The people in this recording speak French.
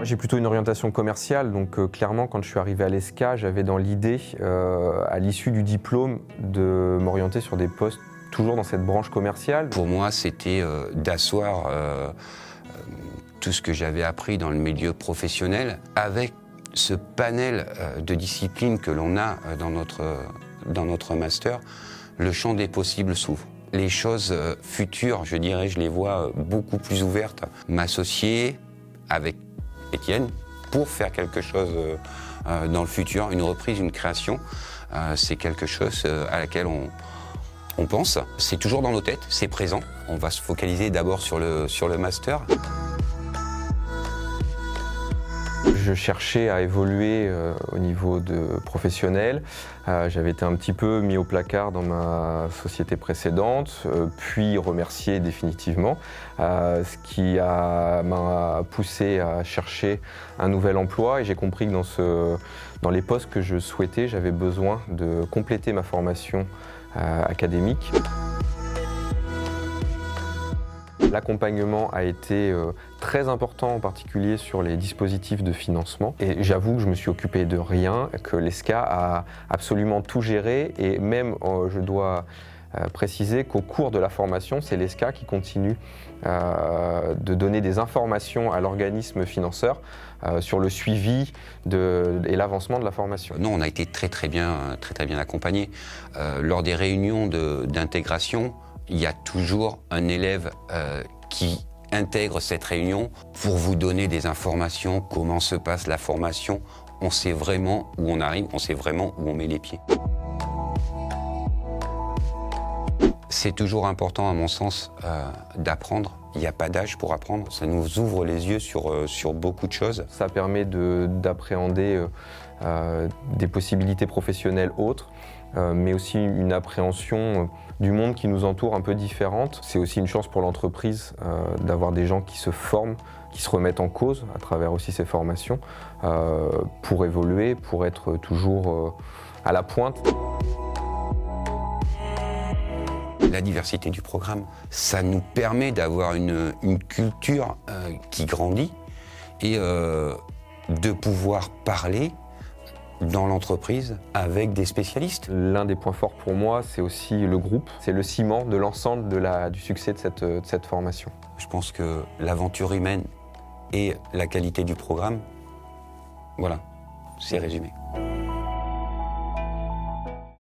J'ai plutôt une orientation commerciale, donc clairement quand je suis arrivé à l'ESCA, j'avais dans l'idée, à l'issue du diplôme, de m'orienter sur des postes toujours dans cette branche commerciale. Pour moi, c'était d'asseoir tout ce que j'avais appris dans le milieu professionnel avec ce panel de disciplines que l'on a dans notre master. Le champ des possibles s'ouvre. Les choses futures, je dirais, je les vois beaucoup plus ouvertes. M'associer avec Étienne pour faire quelque chose dans le futur, une reprise, une création, c'est quelque chose à laquelle on pense. C'est toujours dans nos têtes, c'est présent. On va se focaliser d'abord sur le master. Je cherchais à évoluer au niveau professionnel. J'avais été un petit peu mis au placard dans ma société précédente, puis remercié définitivement, ce qui m'a poussé à chercher un nouvel emploi. Et j'ai compris que dans les postes que je souhaitais, j'avais besoin de compléter ma formation académique. L'accompagnement a été très important, en particulier sur les dispositifs de financement. Et j'avoue que je me suis occupé de rien, que l'ESCA a absolument tout géré. Et même, je dois préciser qu'au cours de la formation, c'est l'ESCA qui continue de donner des informations à l'organisme financeur sur le suivi et l'avancement de la formation. Non, on a été très bien accompagnés. Lors des réunions d'intégration, il y a toujours un élève qui intègre cette réunion pour vous donner des informations, comment se passe la formation. On sait vraiment où on arrive, on sait vraiment où on met les pieds. C'est toujours important, à mon sens, d'apprendre. Il n'y a pas d'âge pour apprendre. Ça nous ouvre les yeux sur beaucoup de choses. Ça permet d'appréhender des possibilités professionnelles autres, mais aussi une appréhension du monde qui nous entoure un peu différente. C'est aussi une chance pour l'entreprise d'avoir des gens qui se forment, qui se remettent en cause à travers aussi ces formations, pour évoluer, pour être toujours à la pointe. La diversité du programme, ça nous permet d'avoir une culture qui grandit et de pouvoir parler dans l'entreprise avec des spécialistes. L'un des points forts pour moi, c'est aussi le groupe. C'est le ciment de l'ensemble du succès de cette formation. Je pense que l'aventure humaine et la qualité du programme, voilà, c'est résumé.